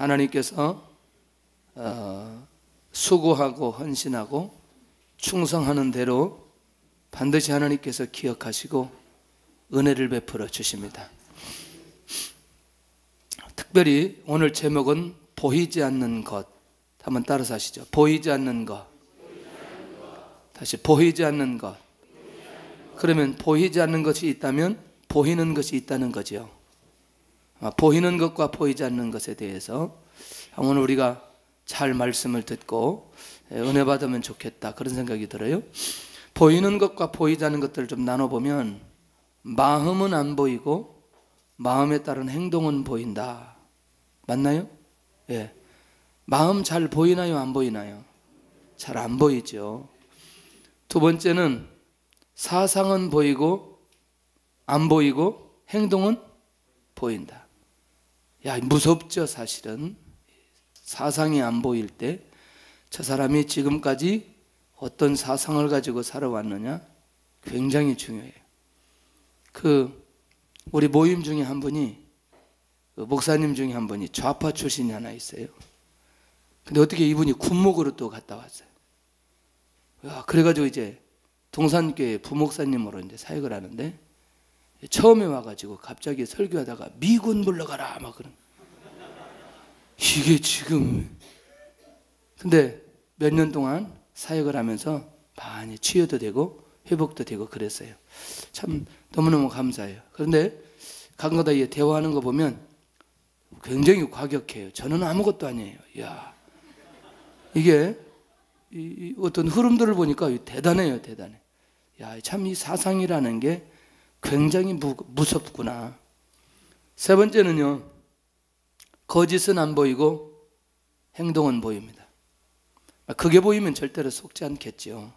하나님께서 수고하고 헌신하고 충성하는 대로 반드시 하나님께서 기억하시고 은혜를 베풀어 주십니다. 특별히 오늘 제목은 보이지 않는 것. 한번 따라서 하시죠. 보이지 않는 것. 다시 보이지 않는 것. 그러면 보이지 않는 것이 있다면 보이는 것이 있다는 거죠. 보이는 것과 보이지 않는 것에 대해서 오늘 우리가 잘 말씀을 듣고 은혜 받으면 좋겠다, 그런 생각이 들어요. 보이는 것과 보이지 않는 것들을 좀 나눠보면 마음은 안 보이고 마음에 따른 행동은 보인다. 맞나요? 예. 마음 잘 보이나요? 안 보이나요? 잘 안 보이죠. 두 번째는 사상은 보이고 안 보이고 행동은 보인다. 야, 무섭죠, 사실은. 사상이 안 보일 때 저 사람이 지금까지 어떤 사상을 가지고 살아왔느냐 굉장히 중요해요. 우리 모임 중에 한 분이, 목사님 중에 한 분이 좌파 출신이 하나 있어요. 근데 어떻게 이분이 군목으로 또 갔다 왔어요. 야, 그래가지고 이제 동산교회 부목사님으로 이제 사역을 하는데, 처음에 와가지고 갑자기 설교하다가 미군 물러가라 막 그런. 이게 지금. 근데 몇 년 동안 사역을 하면서 많이 치유도 되고 회복도 되고 그랬어요. 참 너무너무 감사해요. 그런데 가끔가다 대화하는 거 보면 굉장히 과격해요. 저는 아무것도 아니에요. 야, 이게 어떤 흐름들을 보니까 대단해요, 대단해. 야, 참 이 사상이라는 게 굉장히 무섭구나. 세 번째는요, 거짓은 안 보이고 행동은 보입니다. 그게 보이면 절대로 속지 않겠죠.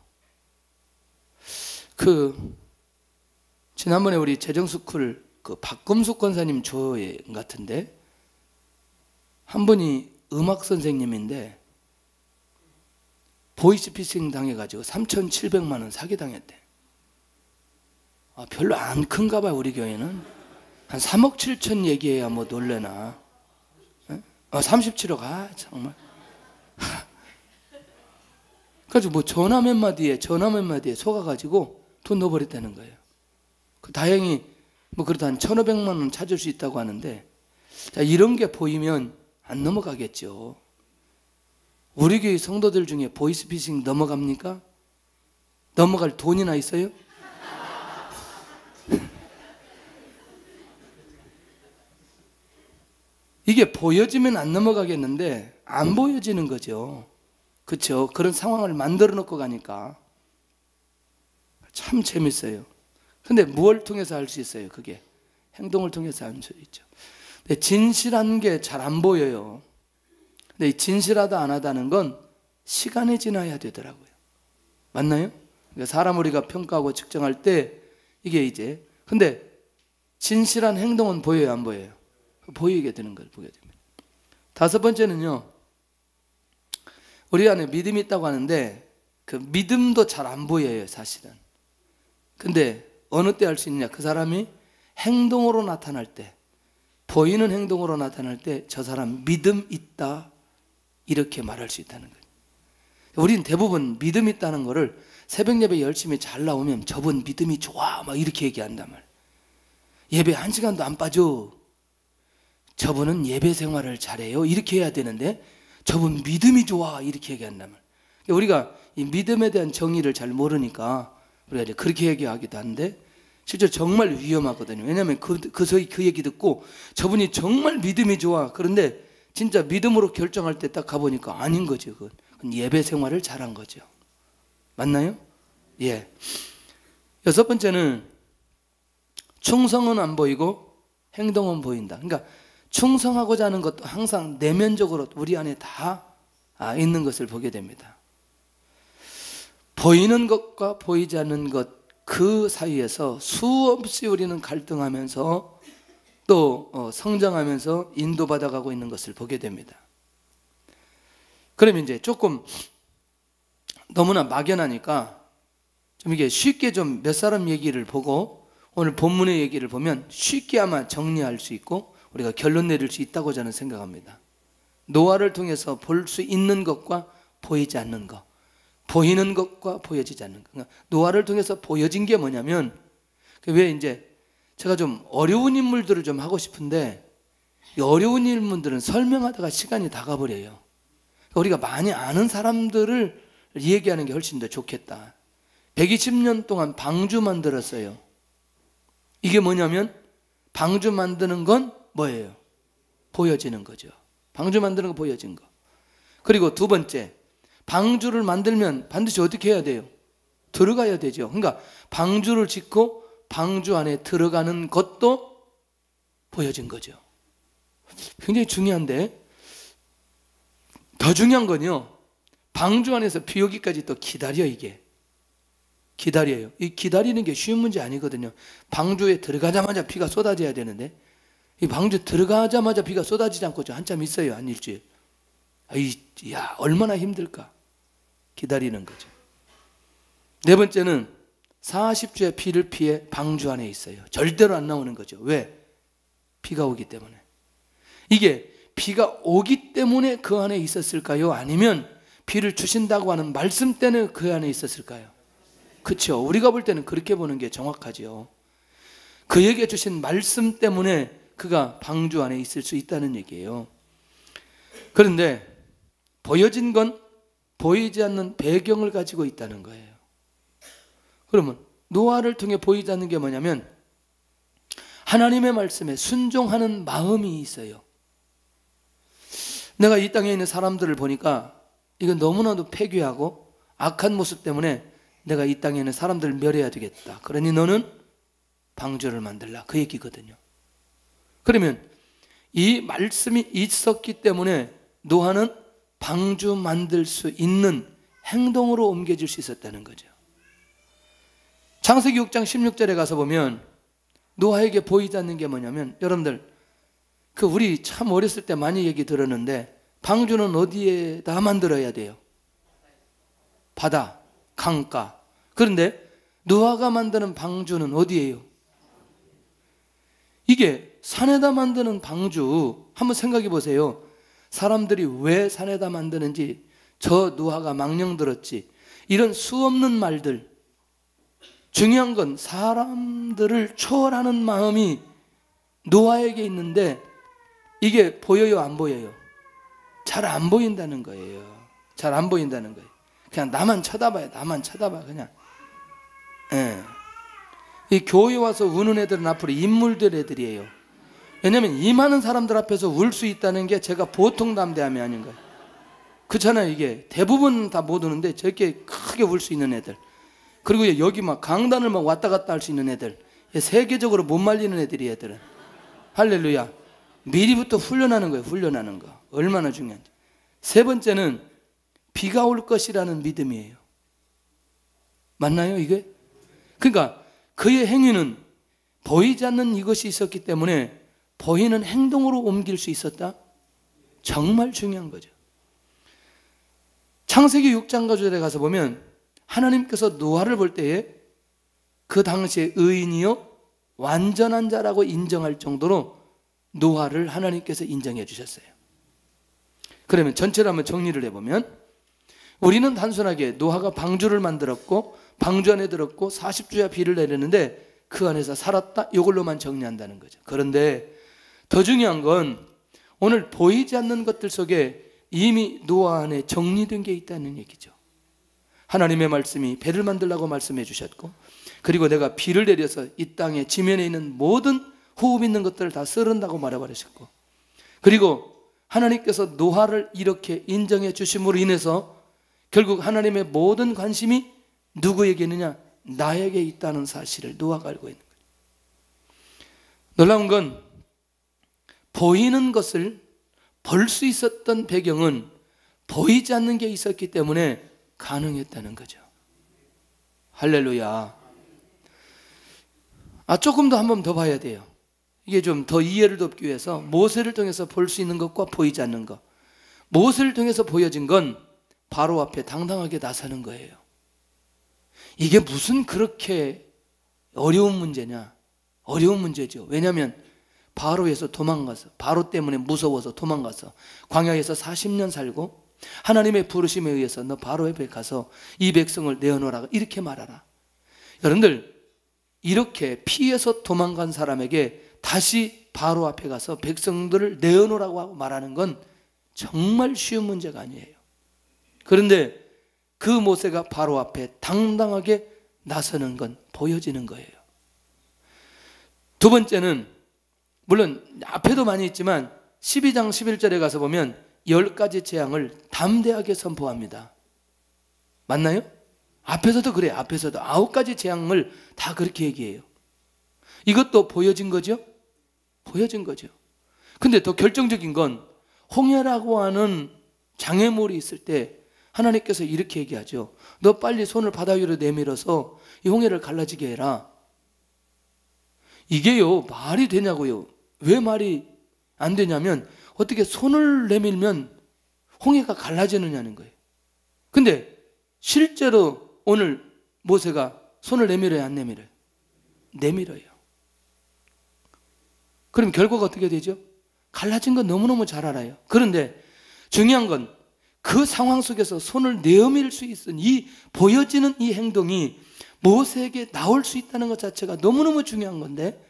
지난번에 우리 재정스쿨 박금숙 권사님 조회 같은데, 한 분이 음악 선생님인데 보이스피싱 당해가지고 3,700만 원 사기당했대. 별로 안 큰가 봐요. 우리 교회는 한 3억 7천 얘기해야 뭐 놀래나. 37억. 정말. 그래서 뭐 전화 몇 마디에 속아가지고 돈 넣어버렸다는 거예요. 다행히 뭐 그래도 한 1,500만 원 찾을 수 있다고 하는데, 자, 이런 게 보이면 안 넘어가겠죠. 우리 교회 성도들 중에 보이스피싱 넘어갑니까? 넘어갈 돈이나 있어요? 이게 보여지면 안 넘어가겠는데 안 보여지는 거죠. 그렇죠? 그런 상황을 만들어 놓고 가니까 참 재밌어요. 근데 무엇을 통해서 알 수 있어요? 그게 행동을 통해서 알 수 있죠. 근데 진실한 게 잘 안 보여요. 근데 진실하다 안 하다는 건 시간이 지나야 되더라고요. 맞나요? 그러니까 사람 우리가 평가하고 측정할 때 이게 이제, 근데 진실한 행동은 보여요, 안 보여요? 보이게 되는 걸 보게 됩니다. 다섯 번째는요, 우리 안에 믿음이 있다고 하는데 그 믿음도 잘 안 보여요, 사실은. 근데 어느 때 알 수 있느냐? 그 사람이 행동으로 나타날 때, 보이는 행동으로 나타날 때 저 사람 믿음 있다, 이렇게 말할 수 있다는 거예요. 우리는 대부분 믿음 있다는 거를 새벽 예배 열심히 잘 나오면 저분 믿음이 좋아 막 이렇게 얘기한단 말이에요. 예배 1시간도 안 빠져, 저분은 예배 생활을 잘해요, 이렇게 해야 되는데 저분 믿음이 좋아 이렇게 얘기한단 말이에요. 우리가 이 믿음에 대한 정의를 잘 모르니까 우리가 이제 그렇게 얘기하기도 하는데, 실제로 정말 위험하거든요. 왜냐하면 그 얘기 듣고 저분이 정말 믿음이 좋아, 그런데 진짜 믿음으로 결정할 때 딱 가보니까 아닌 거죠. 그건 예배 생활을 잘한 거죠. 맞나요? 예. 여섯 번째는 충성은 안 보이고 행동은 보인다. 그러니까 충성하고자 하는 것도 항상 내면적으로 우리 안에 다 있는 것을 보게 됩니다. 보이는 것과 보이지 않는 것, 그 사이에서 수없이 우리는 갈등하면서 또 성장하면서 인도받아가고 있는 것을 보게 됩니다. 그러면 이제 조금 너무나 막연하니까 좀 이게 쉽게 좀 몇 사람 얘기를 보고 오늘 본문의 얘기를 보면 쉽게 아마 정리할 수 있고 우리가 결론 내릴 수 있다고 저는 생각합니다. 노아를 통해서 볼 수 있는 것과 보이지 않는 것, 보이는 것과 보여지지 않는 것. 그러니까 노아를 통해서 보여진 게 뭐냐면, 왜 이제 제가 좀 어려운 인물들을 좀 하고 싶은데, 이 어려운 인물들은 설명하다가 시간이 다 가버려요. 우리가 많이 아는 사람들을 얘기하는 게 훨씬 더 좋겠다. 120년 동안 방주 만들었어요. 이게 뭐냐면, 방주 만드는 건 뭐예요? 보여지는 거죠. 방주 만드는 거 보여진 거. 그리고 두 번째, 방주를 만들면 반드시 어떻게 해야 돼요? 들어가야 되죠. 그러니까 방주를 짓고 방주 안에 들어가는 것도 보여진 거죠. 굉장히 중요한데, 더 중요한 건요, 방주 안에서 비 오기까지 또 기다려. 이게 기다려요. 이 기다리는 게 쉬운 문제 아니거든요. 방주에 들어가자마자 비가 쏟아져야 되는데, 이 방주 들어가자마자 비가 쏟아지지 않고 한참 있어요. 한 일주일. 야, 얼마나 힘들까. 기다리는 거죠. 네 번째는 40주의 비를 피해 방주 안에 있어요. 절대로 안 나오는 거죠. 왜? 비가 오기 때문에. 이게 비가 오기 때문에 그 안에 있었을까요? 아니면 비를 주신다고 하는 말씀 때문에 그 안에 있었을까요? 그렇죠. 우리가 볼 때는 그렇게 보는 게 정확하죠. 그에게 주신 말씀 때문에 그가 방주 안에 있을 수 있다는 얘기예요. 그런데 보여진 건 보이지 않는 배경을 가지고 있다는 거예요. 그러면 노아를 통해 보이지 않는 게 뭐냐면, 하나님의 말씀에 순종하는 마음이 있어요. 내가 이 땅에 있는 사람들을 보니까 이건 너무나도 폐괴하고 악한 모습 때문에 내가 이 땅에 있는 사람들을 멸해야 되겠다. 그러니 너는 방주를 만들라. 그 얘기거든요. 그러면 이 말씀이 있었기 때문에 노아는 방주 만들 수 있는 행동으로 옮겨질 수 있었다는 거죠. 창세기 6장 16절에 가서 보면 노아에게 보이지 않는 게 뭐냐면, 여러분들 우리 참 어렸을 때 많이 얘기 들었는데, 방주는 어디에다 만들어야 돼요? 바다, 강가. 그런데 노아가 만드는 방주는 어디예요? 이게 산에다 만드는 방주, 한번 생각해 보세요. 사람들이 왜 산에다 만드는지, 저 노아가 망령 들었지, 이런 수없는 말들. 중요한 건 사람들을 초월하는 마음이 노아에게 있는데, 이게 보여요, 안 보여요? 잘 안 보인다는 거예요. 잘 안 보인다는 거예요. 그냥 나만 쳐다봐요. 나만 쳐다봐. 그냥. 예. 이 교회 와서 우는 애들은 앞으로 인물들 애들이에요. 왜냐하면 이 많은 사람들 앞에서 울 수 있다는 게 제가 보통 담대함이 아닌 거예요. 그렇잖아요. 이게 대부분 다 못 우는데 저렇게 크게 울 수 있는 애들, 그리고 여기 막 강단을 막 왔다 갔다 할 수 있는 애들, 세계적으로 못 말리는 애들이, 애들은. 할렐루야. 미리부터 훈련하는 거예요. 훈련하는 거. 얼마나 중요한지. 세 번째는 비가 올 것이라는 믿음이에요. 맞나요, 이게? 그러니까 그의 행위는 보이지 않는 이것이 있었기 때문에 보이는 행동으로 옮길 수 있었다? 정말 중요한 거죠. 창세기 6장 가절에 가서 보면 하나님께서 노아를 볼 때에 그 당시에 의인이요 완전한 자라고 인정할 정도로 노아를 하나님께서 인정해 주셨어요. 그러면 전체를 한번 정리를 해보면, 우리는 단순하게 노아가 방주를 만들었고 방주 안에 들었고 40주야 비를 내렸는데 그 안에서 살았다, 이걸로만 정리한다는 거죠. 그런데 더 중요한 건 오늘 보이지 않는 것들 속에 이미 노아 안에 정리된 게 있다는 얘기죠. 하나님의 말씀이 배를 만들라고 말씀해 주셨고, 그리고 내가 비를 내려서 이 땅에 지면에 있는 모든 호흡 있는 것들을 다 썰은다고 말해버리셨고, 그리고 하나님께서 노아를 이렇게 인정해 주심으로 인해서 결국 하나님의 모든 관심이 누구에게 있느냐? 나에게 있다는 사실을 노아가 알고 있는 거예요. 놀라운 건 보이는 것을 볼 수 있었던 배경은 보이지 않는 게 있었기 때문에 가능했다는 거죠. 할렐루야. 조금 더 한 번 더 봐야 돼요. 이게 좀 더 이해를 돕기 위해서 모세를 통해서 볼 수 있는 것과 보이지 않는 것. 모세를 통해서 보여진 건 바로 앞에 당당하게 나서는 거예요. 이게 무슨 그렇게 어려운 문제냐? 어려운 문제죠. 왜냐하면 바로에서 도망가서, 바로 때문에 무서워서 도망가서 광야에서 40년 살고 하나님의 부르심에 의해서 너 바로 앞에 가서 이 백성을 내어놓으라 이렇게 말하라. 여러분들, 이렇게 피해서 도망간 사람에게 다시 바로 앞에 가서 백성들을 내어놓으라고 하고 말하는 건 정말 쉬운 문제가 아니에요. 그런데 그 모세가 바로 앞에 당당하게 나서는 건 보여지는 거예요. 두 번째는, 물론 앞에도 많이 있지만 12장 11절에 가서 보면 10가지 재앙을 담대하게 선포합니다. 맞나요? 앞에서도 그래요. 앞에서도 9가지 재앙을 다 그렇게 얘기해요. 이것도 보여진 거죠? 보여진 거죠. 근데 더 결정적인 건 홍해라고 하는 장애물이 있을 때 하나님께서 이렇게 얘기하죠. 너 빨리 손을 바다 위로 내밀어서 이 홍해를 갈라지게 해라. 이게요, 말이 되냐고요. 왜 말이 안 되냐면 어떻게 손을 내밀면 홍해가 갈라지느냐는 거예요. 근데 실제로 오늘 모세가 손을 내밀어요, 안 내밀어요? 내밀어요. 그럼 결과가 어떻게 되죠? 갈라진 건 너무너무 잘 알아요. 그런데 중요한 건 그 상황 속에서 손을 내밀 수 있는 이 보여지는 이 행동이 모세에게 나올 수 있다는 것 자체가 너무너무 중요한 건데,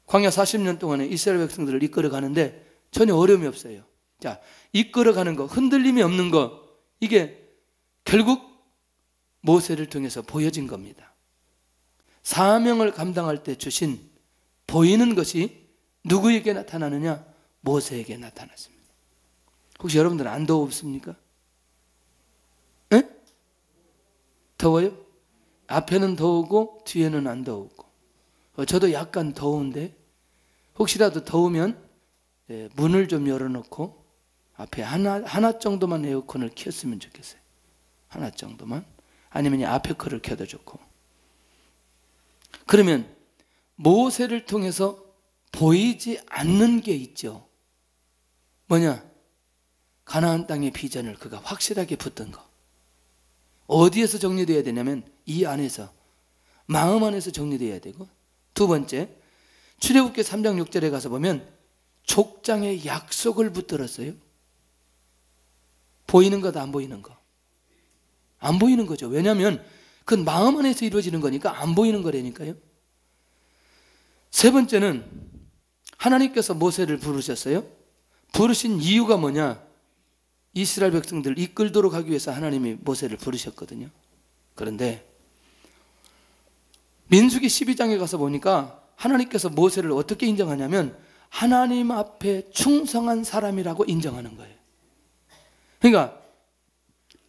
광야 40년 동안에 이스라엘 백성들을 이끌어 가는데 전혀 어려움이 없어요. 자, 이끌어가는 거, 흔들림이 없는 거, 이게 결국 모세를 통해서 보여진 겁니다. 사명을 감당할 때 주신 보이는 것이 누구에게 나타나느냐? 모세에게 나타났습니다. 혹시 여러분들은 안 더웠습니까? 에? 더워요? 앞에는 더우고 뒤에는 안 더우고. 저도 약간 더운데 혹시라도 더우면 문을 좀 열어놓고 앞에 하나 정도만 에어컨을 켰으면 좋겠어요. 하나 정도만. 아니면 앞에 거를 켜도 좋고. 그러면 모세를 통해서 보이지 않는 게 있죠. 뭐냐? 가나안 땅의 비전을 그가 확실하게 붙든 거. 어디에서 정리되어야 되냐면 이 안에서, 마음 안에서 정리되어야 되고, 두 번째, 출애굽기 3장 6절에 가서 보면 족장의 약속을 붙들었어요. 보이는 것, 안 보이는 거? 안 보이는 거죠. 왜냐하면 그건 마음 안에서 이루어지는 거니까 안 보이는 거라니까요. 세 번째는 하나님께서 모세를 부르셨어요. 부르신 이유가 뭐냐? 이스라엘 백성들을 이끌도록 하기 위해서 하나님이 모세를 부르셨거든요. 그런데 민수기 12장에 가서 보니까 하나님께서 모세를 어떻게 인정하냐면 하나님 앞에 충성한 사람이라고 인정하는 거예요. 그러니까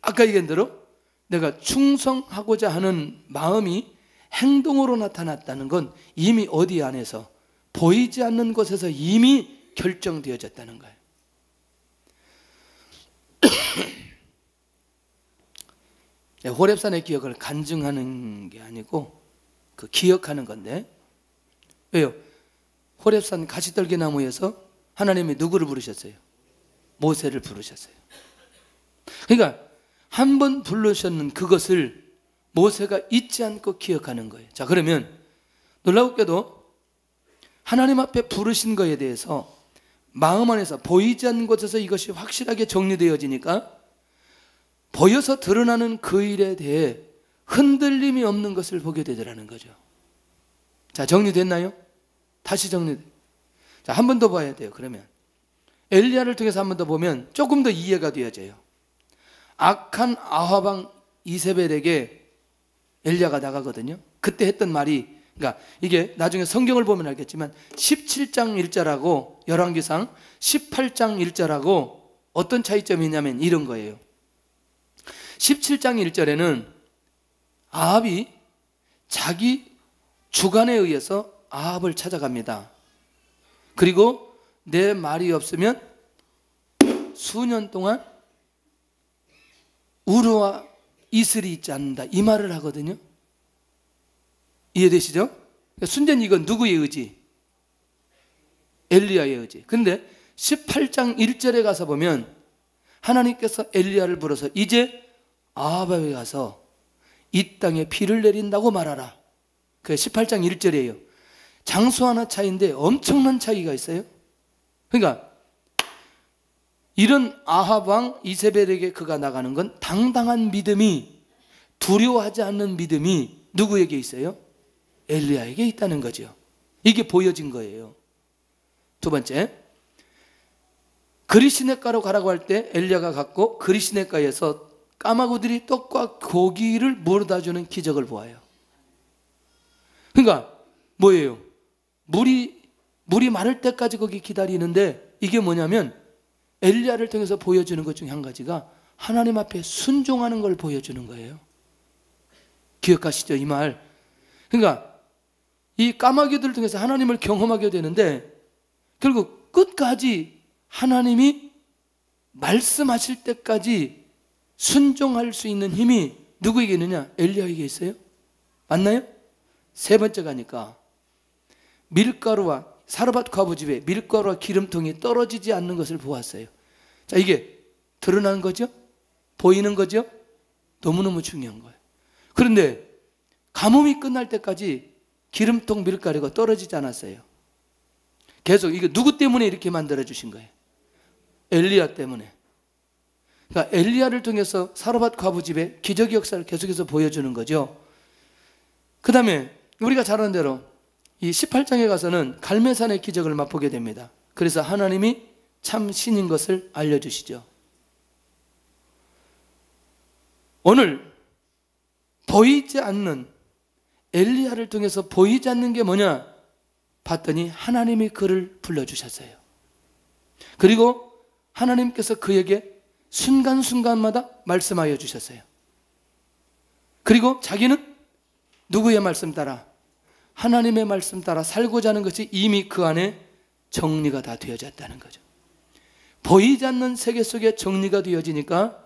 아까 얘기한 대로 내가 충성하고자 하는 마음이 행동으로 나타났다는 건 이미 어디 안에서, 보이지 않는 곳에서 이미 결정되어졌다는 거예요. 호렙산의 기억을 간증하는 게 아니고 그 기억하는 건데, 왜요? 호렙산 가시떨기나무에서 하나님이 누구를 부르셨어요? 모세를 부르셨어요. 그러니까 한 번 부르셨는 그것을 모세가 잊지 않고 기억하는 거예요. 자, 그러면 놀랍게도 하나님 앞에 부르신 거에 대해서 마음 안에서, 보이지 않는 곳에서 이것이 확실하게 정리되어지니까 보여서 드러나는 그 일에 대해 흔들림이 없는 것을 보게 되더라는 거죠. 자, 정리됐나요? 다시 정리돼. 자, 한 번 더 봐야 돼요. 그러면 엘리야를 통해서 한 번 더 보면 조금 더 이해가 되어져요. 악한 아합 왕 이세벨에게 엘리야가 나가거든요. 그때 했던 말이, 그러니까 이게 나중에 성경을 보면 알겠지만 17장 1절하고 열왕기상 18장 1절하고 어떤 차이점이 있냐면 이런 거예요. 17장 1절에는 아합이 자기 주관에 의해서 아합을 찾아갑니다. 그리고 내 말이 없으면 수년 동안 우르와 이슬이 있지 않는다, 이 말을 하거든요. 이해되시죠? 순전히 이건 누구의 의지? 엘리야의 의지. 그런데 18장 1절에 가서 보면 하나님께서 엘리야를 불러서 이제 아합에 가서 이 땅에 비를 내린다고 말하라. 그게 18장 1절이에요. 장수 하나 차이인데 엄청난 차이가 있어요. 그러니까 이런 아합 왕 이세벨에게 그가 나가는 건 당당한 믿음이, 두려워하지 않는 믿음이 누구에게 있어요? 엘리야에게 있다는 거죠. 이게 보여진 거예요. 두 번째, 그리시네가로 가라고 할 때 엘리야가 갔고 그리시네가에서 까마귀들이 떡과 고기를 물어다 주는 기적을 보아요. 그러니까 뭐예요? 물이 마를 때까지 거기 기다리는데, 이게 뭐냐면 엘리야를 통해서 보여주는 것 중에 한 가지가 하나님 앞에 순종하는 걸 보여주는 거예요. 기억하시죠? 이 말. 그러니까 이 까마귀들을 통해서 하나님을 경험하게 되는데, 결국 끝까지 하나님이 말씀하실 때까지 순종할 수 있는 힘이 누구에게 있느냐? 엘리야에게 있어요. 맞나요? 세 번째 가니까 밀가루와 사르밧 과부 집에 밀가루와 기름통이 떨어지지 않는 것을 보았어요. 자, 이게 드러난 거죠? 보이는 거죠? 너무너무 중요한 거예요. 그런데 가뭄이 끝날 때까지 기름통 밀가루가 떨어지지 않았어요. 계속. 이게 누구 때문에 이렇게 만들어 주신 거예요? 엘리야 때문에. 그러니까 엘리야를 통해서 사르밧 과부 집에 기적의 역사를 계속해서 보여주는 거죠. 그 다음에 우리가 잘 아는 대로 이 18장에 가서는 갈매산의 기적을 맛보게 됩니다. 그래서 하나님이 참 신인 것을 알려주시죠. 오늘 보이지 않는 엘리야를 통해서 보이지 않는 게 뭐냐 봤더니 하나님이 그를 불러주셨어요. 그리고 하나님께서 그에게 순간순간마다 말씀하여 주셨어요. 그리고 자기는 누구의 말씀 따라? 하나님의 말씀 따라 살고자 하는 것이 이미 그 안에 정리가 다 되어졌다는 거죠. 보이지 않는 세계 속에 정리가 되어지니까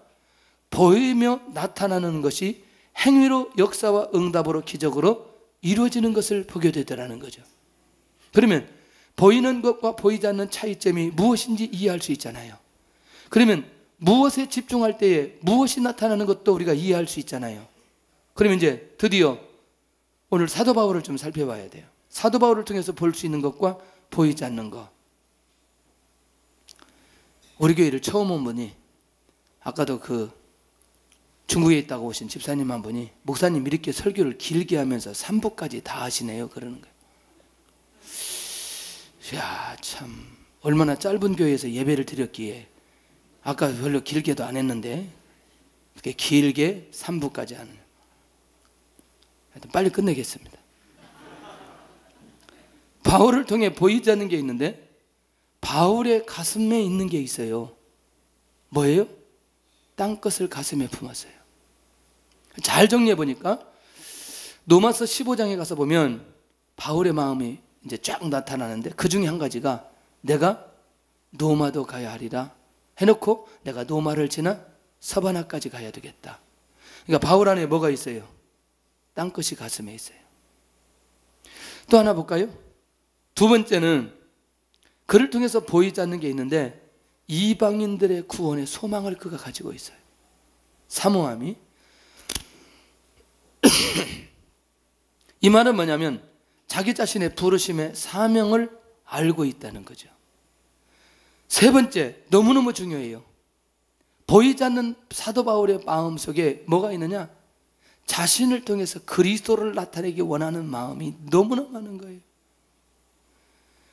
보이며 나타나는 것이 행위로, 역사와 응답으로, 기적으로 이루어지는 것을 보게 되더라는 거죠. 그러면 보이는 것과 보이지 않는 차이점이 무엇인지 이해할 수 있잖아요. 그러면 무엇에 집중할 때에 무엇이 나타나는 것도 우리가 이해할 수 있잖아요. 그러면 이제 드디어 오늘 사도 바울을 좀 살펴봐야 돼요. 사도 바울을 통해서 볼 수 있는 것과 보이지 않는 것. 우리 교회를 처음 온 분이, 아까도 그 중국에 있다고 오신 집사님 한 분이, 목사님 이렇게 설교를 길게 하면서 3부까지 다 하시네요, 그러는 거예요. 이야, 참 얼마나 짧은 교회에서 예배를 드렸기에, 아까 별로 길게도 안 했는데 이렇게 길게 3부까지 하는. 하여튼 빨리 끝내겠습니다. 바울을 통해 보이지 않는 게 있는데 바울의 가슴에 있는 게 있어요. 뭐예요? 땅끝을 가슴에 품었어요. 잘 정리해 보니까 로마서 15장에 가서 보면 바울의 마음이 이제 쫙 나타나는데, 그 중에 한 가지가 내가 로마도 가야 하리라 해놓고 내가 로마를 지나 서바나까지 가야 되겠다. 그러니까 바울 안에 뭐가 있어요? 땅끝이 가슴에 있어요. 또 하나 볼까요? 두 번째는 그를 통해서 보이지 않는 게 있는데 이방인들의 구원의 소망을 그가 가지고 있어요. 사모함이. 이 말은 뭐냐면 자기 자신의 부르심의 사명을 알고 있다는 거죠. 세 번째, 너무너무 중요해요. 보이지 않는 사도 바울의 마음속에 뭐가 있느냐? 자신을 통해서 그리스도를 나타내기 원하는 마음이 너무나 많은 거예요.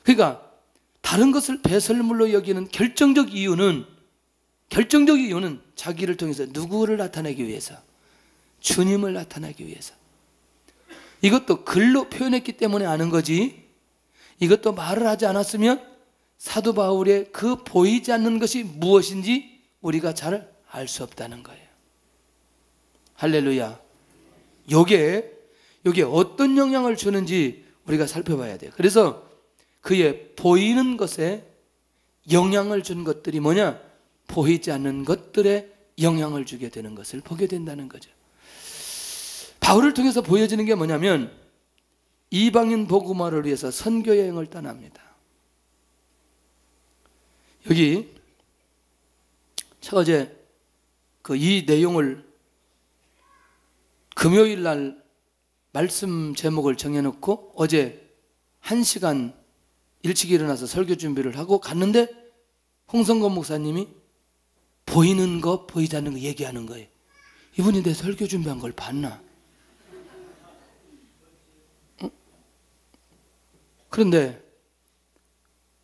그러니까 다른 것을 배설물로 여기는 결정적 이유는 자기를 통해서 누구를 나타내기 위해서, 주님을 나타내기 위해서. 이것도 글로 표현했기 때문에 아는 거지, 이것도 말을 하지 않았으면 사도 바울의 그 보이지 않는 것이 무엇인지 우리가 잘 알 수 없다는 거예요. 할렐루야. 요게 어떤 영향을 주는지 우리가 살펴봐야 돼요. 그래서 그의 보이는 것에 영향을 준 것들이 뭐냐? 보이지 않는 것들에 영향을 주게 되는 것을 보게 된다는 거죠. 바울을 통해서 보여지는 게 뭐냐면 이방인 복음화를 위해서 선교 여행을 떠납니다. 여기 제가 어제 이 내용을 금요일 날 말씀 제목을 정해놓고 어제 1시간 일찍 일어나서 설교 준비를 하고 갔는데 홍성건 목사님이 보이는 거 보이지 않는 거 얘기하는 거예요. 이분이 내 설교 준비한 걸 봤나? 그런데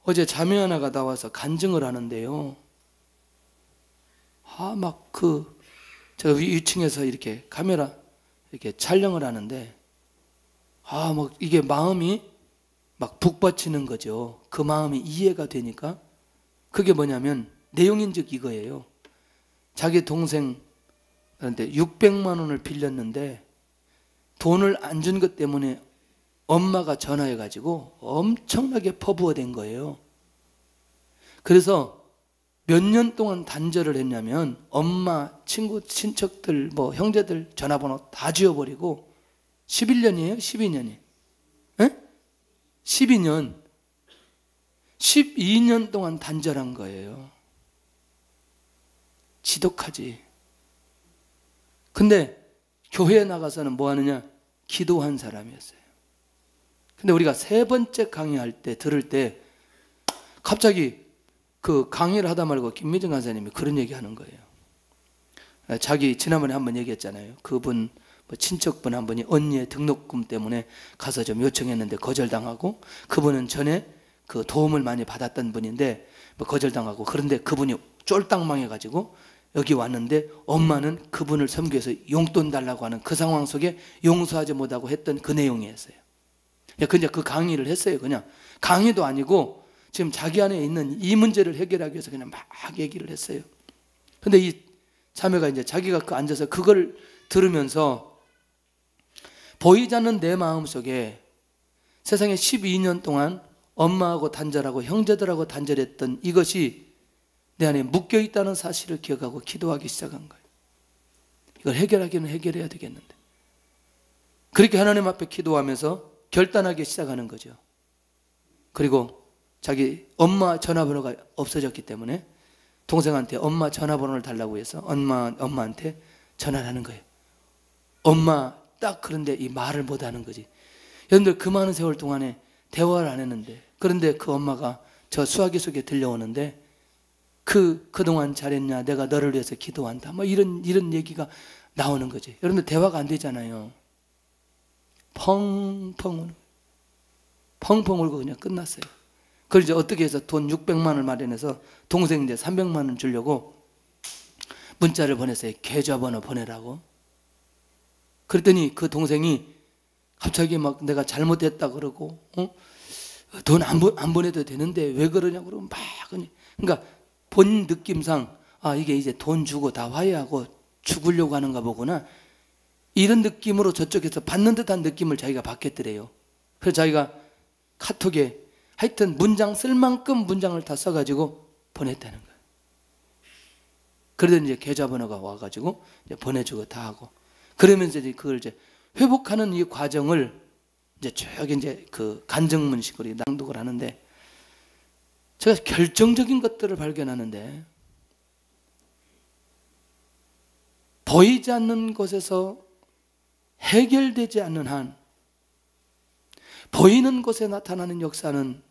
어제 자매 하나가 나와서 간증을 하는데요. 제가 위층에서 이렇게 카메라 이렇게 촬영을 하는데 이게 마음이 막 북받치는 거죠. 그 마음이 이해가 되니까 그게 뭐냐면 내용인즉 이거예요. 자기 동생한테 600만 원을 빌렸는데 돈을 안 준 것 때문에 엄마가 전화해가지고 엄청나게 퍼부어댄 거예요. 그래서 몇 년 동안 단절을 했냐면 엄마, 친구, 친척들, 형제들 전화번호 다 지워버리고 11년이에요? 12년이에요? 12년 12년 동안 단절한 거예요. 지독하지. 근데 교회에 나가서는 뭐 하느냐? 기도한 사람이었어요. 근데 우리가 3번째 강의할 때 들을 때 갑자기 그 강의를 하다 말고 김미정 간사님이 그런 얘기 하는 거예요. 자기 지난번에 한번 얘기했잖아요. 그분 친척분 한 분이 언니의 등록금 때문에 가서 좀 요청했는데 거절당하고, 그분은 전에 그 도움을 많이 받았던 분인데 거절당하고, 그런데 그분이 쫄딱 망해가지고 여기 왔는데 엄마는 그분을 섬겨서 용돈 달라고 하는 그 상황 속에 용서하지 못하고 했던 그 내용이었어요. 그냥 그 강의를 했어요. 그냥 강의도 아니고 지금 자기 안에 있는 이 문제를 해결하기 위해서 그냥 막 얘기를 했어요. 근데 이 자매가 이제 자기가 앉아서 그걸 들으면서 보이지 않는 내 마음속에 세상에 12년 동안 엄마하고 단절하고 형제들하고 단절했던 이것이 내 안에 묶여있다는 사실을 기억하고 기도하기 시작한 거예요. 이걸 해결하기는 해결해야 되겠는데, 그렇게 하나님 앞에 기도하면서 결단하기 시작하는 거죠. 그리고 자기 엄마 전화번호가 없어졌기 때문에 동생한테 엄마 전화번호를 달라고 해서 엄마한테 전화를 하는 거예요. 엄마, 딱 그런데 이 말을 못 하는 거지. 여러분들 그 많은 세월 동안에 대화를 안 했는데, 그런데 그 엄마가 저 수화기 속에 들려오는데 그동안 잘했냐, 내가 너를 위해서 기도한다, 이런 얘기가 나오는 거지. 여러분들 대화가 안 되잖아요. 펑펑 울고 그냥 끝났어요. 그걸 이제 어떻게 해서 돈 600만 원을 마련해서 동생 이제 300만 원 주려고 문자를 보냈어요. 계좌번호 보내라고. 그랬더니 그 동생이 갑자기 막 내가 잘못했다 그러고, 돈 안 보내도 되는데 왜 그러냐고 그러고 막, 그러니까 본 느낌상 이게 이제 돈 주고 다 화해하고 죽으려고 하는가 보구나, 이런 느낌으로 저쪽에서 받는 듯한 느낌을 자기가 받겠더래요. 그래서 자기가 카톡에 하여튼 문장 쓸 만큼 문장을 다 써가지고 보냈다는 거예요. 그러더니 이제 계좌번호가 와가지고 이제 보내주고 다 하고, 그러면서 이제 그걸 이제 회복하는 이 과정을 이제 쭉 이제 그 간증문식으로 낭독을 하는데, 제가 결정적인 것들을 발견하는데, 보이지 않는 곳에서 해결되지 않는 한 보이는 곳에 나타나는 역사는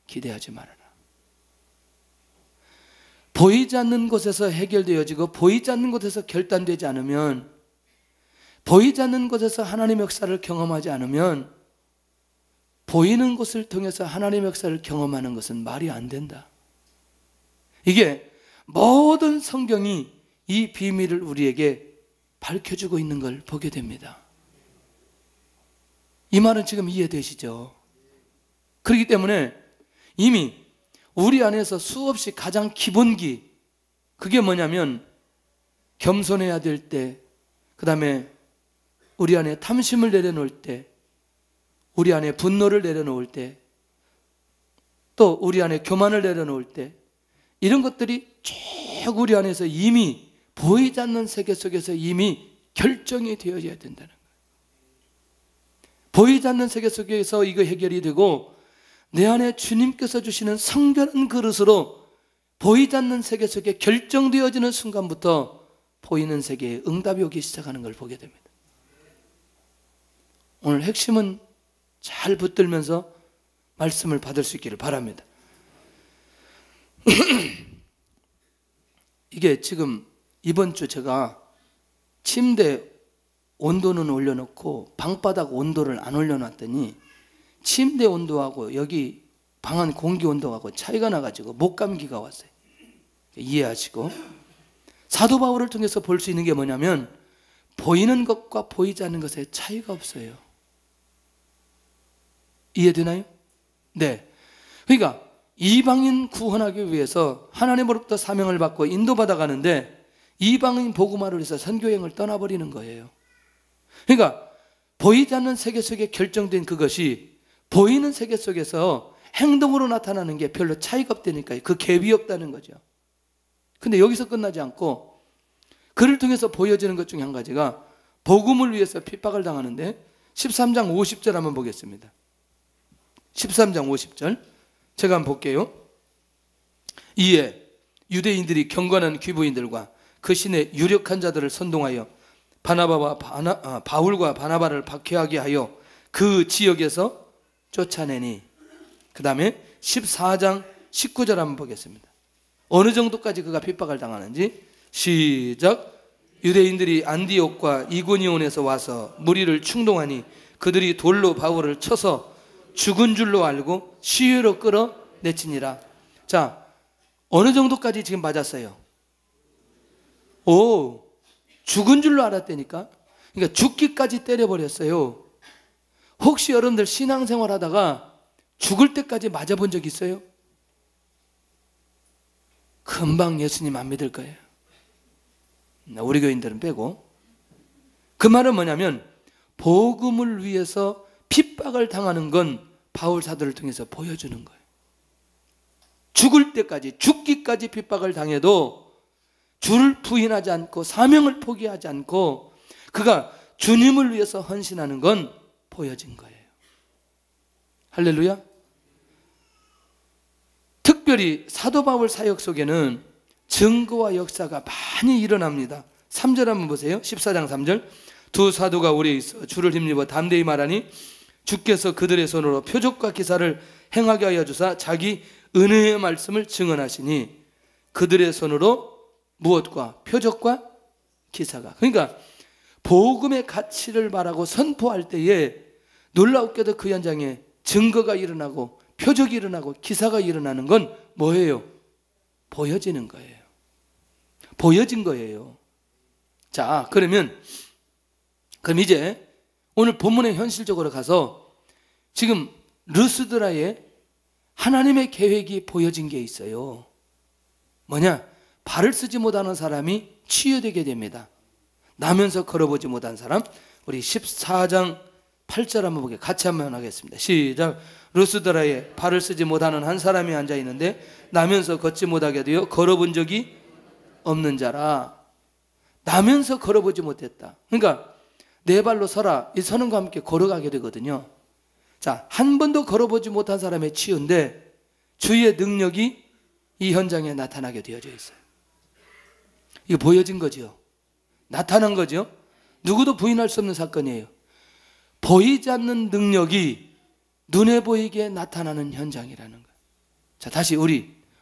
기대하지 말아라. 보이지 않는 곳에서 해결되어지고 보이지 않는 곳에서 결단되지 않으면, 보이지 않는 곳에서 하나님의 역사를 경험하지 않으면 보이는 곳을 통해서 하나님의 역사를 경험하는 것은 말이 안 된다. 이게 모든 성경이 이 비밀을 우리에게 밝혀주고 있는 걸 보게 됩니다. 이 말은 지금 이해되시죠? 그렇기 때문에 이미 우리 안에서 수없이 가장 기본기, 그게 뭐냐면 겸손해야 될 때, 그 다음에 우리 안에 탐심을 내려놓을 때, 우리 안에 분노를 내려놓을 때, 또 우리 안에 교만을 내려놓을 때, 이런 것들이 쭉 우리 안에서 이미 보이지 않는 세계 속에서 이미 결정이 되어져야 된다는 거예요. 보이지 않는 세계 속에서 이거 해결이 되고, 내 안에 주님께서 주시는 성결한 그릇으로 보이지 않는 세계 속에 결정되어지는 순간부터 보이는 세계에 응답이 오기 시작하는 걸 보게 됩니다. 오늘 핵심은 잘 붙들면서 말씀을 받을 수 있기를 바랍니다. 이게 지금 이번 주 제가 침대 온도는 올려놓고 방바닥 온도를 안 올려놨더니 침대 온도하고 여기 방 안 공기 온도하고 차이가 나가지고 목감기가 왔어요. 이해하시고, 사도 바울을 통해서 볼 수 있는 게 뭐냐면 보이는 것과 보이지 않는 것에 차이가 없어요. 이해되나요? 네. 그러니까 이방인 구원하기 위해서 하나님으로부터 사명을 받고 인도받아 가는데 이방인 복음화를 위해서 선교행을 떠나버리는 거예요. 그러니까 보이지 않는 세계 속에 결정된 그것이 보이는 세계 속에서 행동으로 나타나는 게 별로 차이가 없다니까요. 그 갭이 없다는 거죠. 근데 여기서 끝나지 않고 그를 통해서 보여지는 것 중에 한 가지가 복음을 위해서 핍박을 당하는데 13장 50절 한번 보겠습니다. 13장 50절 제가 한번 볼게요. 이에 유대인들이 경건한 귀부인들과 그 신의 유력한 자들을 선동하여 바울과 바나바를 박해하게 하여 그 지역에서 쫓아내니, 그 다음에 14장 19절 한번 보겠습니다. 어느 정도까지 그가 핍박을 당하는지 시작. 유대인들이 안디옥과 이고니온에서 와서 무리를 충동하니 그들이 돌로 바울을 쳐서 죽은 줄로 알고 시외로 끌어내치니라. 자, 어느 정도까지 지금 맞았어요? 죽은 줄로 알았다니까. 그러니까 죽기까지 때려버렸어요. 혹시 여러분들 신앙생활 하다가 죽을 때까지 맞아본 적 있어요? 금방 예수님 안 믿을 거예요. 우리 교인들은 빼고. 그 말은 뭐냐면 복음을 위해서 핍박을 당하는 건 바울 사도를 통해서 보여주는 거예요. 죽을 때까지, 죽기까지 핍박을 당해도 주를 부인하지 않고 사명을 포기하지 않고 그가 주님을 위해서 헌신하는 건 보여진 거예요. 할렐루야. 특별히 사도 바울 사역 속에는 증거와 역사가 많이 일어납니다. 3절 한번 보세요. 14장 3절. 두 사도가 오래 있어 주를 힘입어 담대히 말하니 주께서 그들의 손으로 표적과 기사를 행하게 하여 주사 자기 은혜의 말씀을 증언하시니, 그들의 손으로 무엇과 표적과 기사가, 그러니까 복음의 가치를 말하고 선포할 때에 놀랍게도 그 현장에 증거가 일어나고 표적이 일어나고 기사가 일어나는 건 뭐예요? 보여지는 거예요. 보여진 거예요. 자, 그럼 이제 오늘 본문에 현실적으로 가서 지금 르스드라에 하나님의 계획이 보여진 게 있어요. 뭐냐? 발을 쓰지 못하는 사람이 치유되게 됩니다. 나면서 걸어보지 못한 사람, 우리 14장 8절 한번 보게 같이 한번 하겠습니다. 시작. 르스드라에 발을 쓰지 못하는 한 사람이 앉아 있는데 나면서 걷지 못하게 되어 걸어본 적이 없는 자라. 나면서 걸어보지 못했다. 그러니까 네 발로 서라, 이 서는과 함께 걸어가게 되거든요. 자, 한 번도 걸어보지 못한 사람의 치유인데 주의 능력이 이 현장에 나타나게 되어져 있어요. 이거 보여진 거죠. 나타난 거죠. 누구도 부인할 수 없는 사건이에요. 보이지 않는 능력이 눈에 보이게 나타나는 현장이라는 거예요. 자, 다시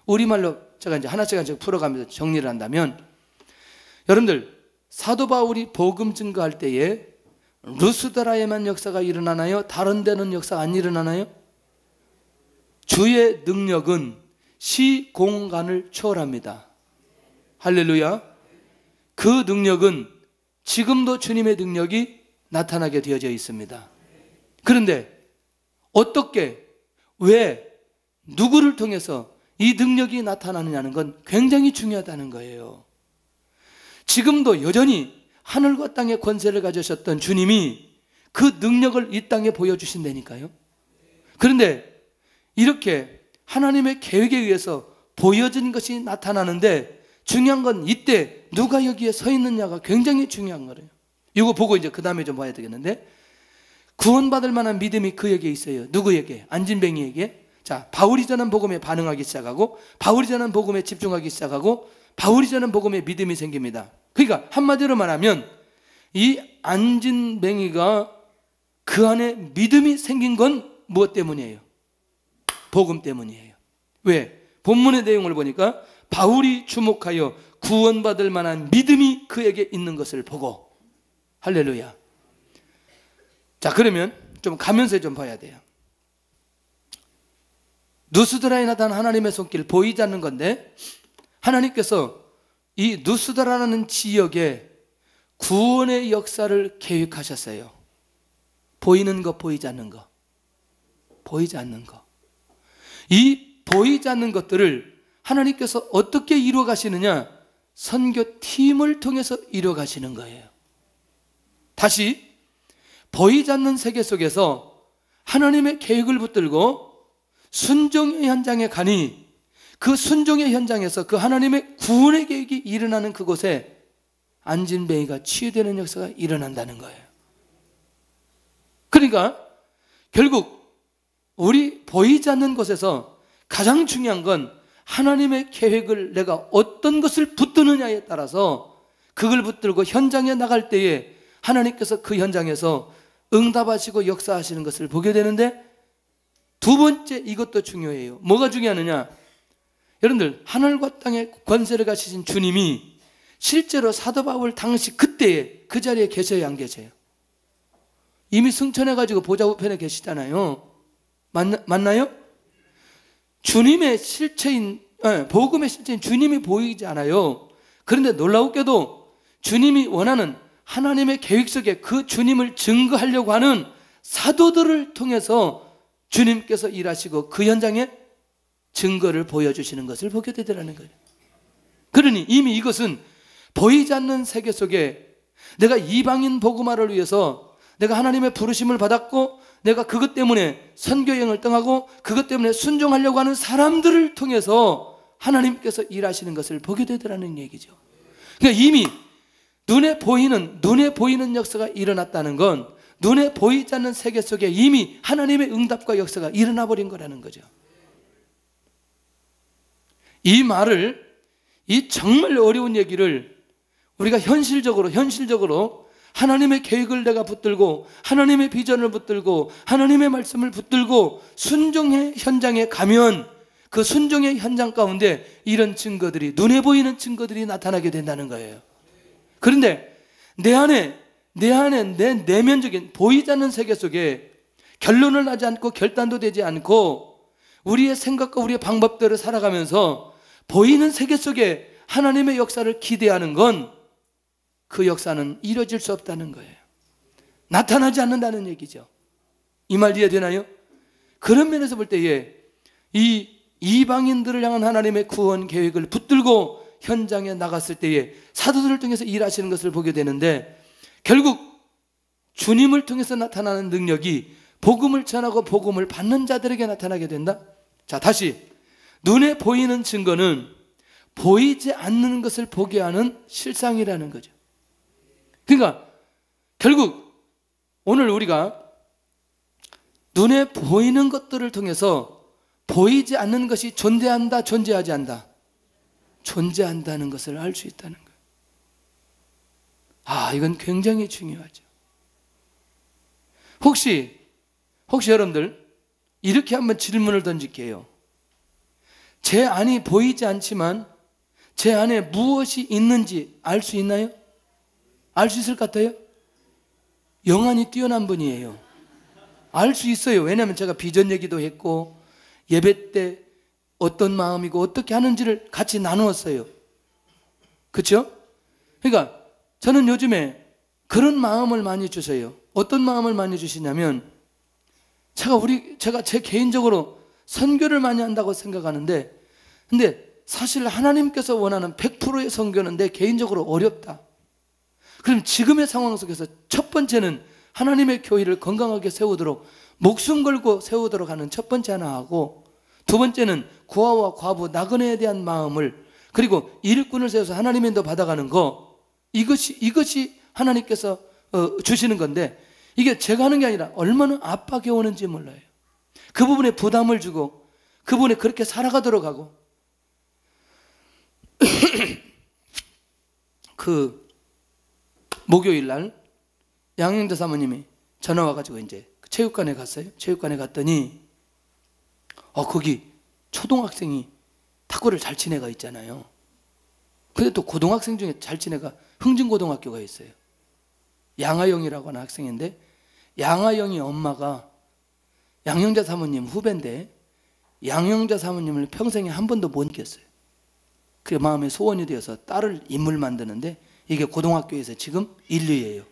우리말로 제가 이제 하나씩 풀어가면서 정리를 한다면, 여러분들 사도 바울이 복음 증거할 때에 루스드라에만 역사가 일어나나요? 다른 데는 역사가 안 일어나나요? 주의 능력은 시공간을 초월합니다. 할렐루야. 그 능력은 지금도 주님의 능력이 나타나게 되어져 있습니다. 그런데 어떻게, 왜, 누구를 통해서 이 능력이 나타나느냐는 건 굉장히 중요하다는 거예요. 지금도 여전히 하늘과 땅의 권세를 가지셨던 주님이 그 능력을 이 땅에 보여주신다니까요. 그런데 이렇게 하나님의 계획에 의해서 보여진 것이 나타나는데 중요한 건 이때 누가 여기에 서 있느냐가 굉장히 중요한 거예요. 이거 보고 이제 그 다음에 좀 봐야 되겠는데, 구원받을 만한 믿음이 그에게 있어요. 누구에게? 안진뱅이에게. 자, 바울이 전한 복음에 반응하기 시작하고, 바울이 전한 복음에 집중하기 시작하고, 바울이 전한 복음에 믿음이 생깁니다. 그러니까 한마디로 말하면 이 안진뱅이가 그 안에 믿음이 생긴 건 무엇 때문이에요? 복음 때문이에요. 왜? 본문의 내용을 보니까 바울이 주목하여 구원받을 만한 믿음이 그에게 있는 것을 보고. 할렐루야. 자, 그러면 좀 가면서 좀 봐야 돼요. 누스드라에 나타난 하나님의 손길 보이지 않는 건데, 하나님께서 이 누스드라라는 지역에 구원의 역사를 계획하셨어요. 보이는 것, 보이지 않는 것. 보이지 않는 것. 이 보이지 않는 것들을 하나님께서 어떻게 이루어 가시느냐? 선교팀을 통해서 이루어 가시는 거예요. 다시 보이지 않는 세계 속에서 하나님의 계획을 붙들고 순종의 현장에 가니, 그 순종의 현장에서 그 하나님의 구원의 계획이 일어나는 그곳에 안진뱅이가 치유되는 역사가 일어난다는 거예요. 그러니까 결국 우리 보이지 않는 곳에서 가장 중요한 건 하나님의 계획을 내가 어떤 것을 붙드느냐에 따라서 그걸 붙들고 현장에 나갈 때에 하나님께서 그 현장에서 응답하시고 역사하시는 것을 보게 되는데, 두 번째 이것도 중요해요. 뭐가 중요하느냐? 여러분들, 하늘과 땅의 권세를 가지신 주님이 실제로 사도 바울 당시 그때에 그 자리에 계셔야 안 계세요? 이미 승천해가지고 보좌 우편에 계시잖아요. 맞나요? 주님의 실체인, 복음의 실체인 주님이 보이지 않아요. 그런데 놀라웠게도 주님이 원하는 하나님의 계획 속에 그 주님을 증거하려고 하는 사도들을 통해서 주님께서 일하시고 그 현장에 증거를 보여주시는 것을 보게 되더라는 거예요. 그러니 이미 이것은 보이지 않는 세계 속에 내가 이방인 복음화를 위해서 내가 하나님의 부르심을 받았고, 내가 그것 때문에 선교여행을 떠나고 그것 때문에 순종하려고 하는 사람들을 통해서 하나님께서 일하시는 것을 보게 되더라는 얘기죠. 그러니까 이미 눈에 보이는 역사가 일어났다는 건 눈에 보이지 않는 세계 속에 이미 하나님의 응답과 역사가 일어나 버린 거라는 거죠. 이 말을, 이 정말 어려운 얘기를 우리가 현실적으로 하나님의 계획을 내가 붙들고 하나님의 비전을 붙들고 하나님의 말씀을 붙들고 순종의 현장에 가면 그 순종의 현장 가운데 이런 증거들이, 눈에 보이는 증거들이 나타나게 된다는 거예요. 그런데 내 안에 내 내면적인 보이지 않는 세계 속에 결론을 나지 않고 결단도 되지 않고 우리의 생각과 우리의 방법대로 살아가면서 보이는 세계 속에 하나님의 역사를 기대하는 건 그 역사는 이루어질 수 없다는 거예요. 나타나지 않는다는 얘기죠. 이 말 이해되나요? 그런 면에서 볼 때에 이 이방인들을 향한 하나님의 구원 계획을 붙들고 현장에 나갔을 때에 사도들을 통해서 일하시는 것을 보게 되는데, 결국 주님을 통해서 나타나는 능력이 복음을 전하고 복음을 받는 자들에게 나타나게 된다. 자, 다시 눈에 보이는 증거는 보이지 않는 것을 보게 하는 실상이라는 거죠. 그러니까 결국 오늘 우리가 눈에 보이는 것들을 통해서 보이지 않는 것이 존재한다, 존재하지 않는다? 존재한다는 것을 알 수 있다는 거예요. 이건 굉장히 중요하죠. 혹시 여러분들 이렇게 한번 질문을 던질게요. 제 안이 보이지 않지만 제 안에 무엇이 있는지 알 수 있나요? 알 수 있을 것 같아요? 영안이 뛰어난 분이에요. 알 수 있어요. 왜냐하면 제가 비전 얘기도 했고 예배 때 어떤 마음이고 어떻게 하는지를 같이 나누었어요. 그렇죠? 그러니까 저는 요즘에 그런 마음을 많이 주세요. 어떤 마음을 많이 주시냐면, 제가 제 개인적으로 선교를 많이 한다고 생각하는데, 근데 사실 하나님께서 원하는 100%의 선교는 내 개인적으로 어렵다. 그럼 지금의 상황 속에서 첫 번째는 하나님의 교회를 건강하게 세우도록, 목숨 걸고 세우도록 하는 첫 번째 하나 하고, 두 번째는 고아와 과부, 나그네에 대한 마음을, 그리고 일꾼을 세워서 하나님의 인도 받아가는 거, 이것이 하나님께서 주시는 건데, 이게 제가 하는 게 아니라 얼마나 압박이 오는지 몰라요. 그 부분에 부담을 주고 그 부분에 그렇게 살아가도록 하고 그 목요일 날 양영대 사모님이 전화 와가지고 이제 체육관에 갔어요. 체육관에 갔더니 거기 초등학생이 탁구를 잘 친 애가 있잖아요. 근데 또 고등학생 중에 잘 친 애가 흥진고등학교가 있어요. 양하영이라고 하는 학생인데, 양하영이 엄마가 양영자 사모님 후배인데 양영자 사모님을 평생에 한 번도 못 이겼어요. 그게 마음의 소원이 되어서 딸을 인물 만드는데, 이게 고등학교에서 지금 1, 2예요.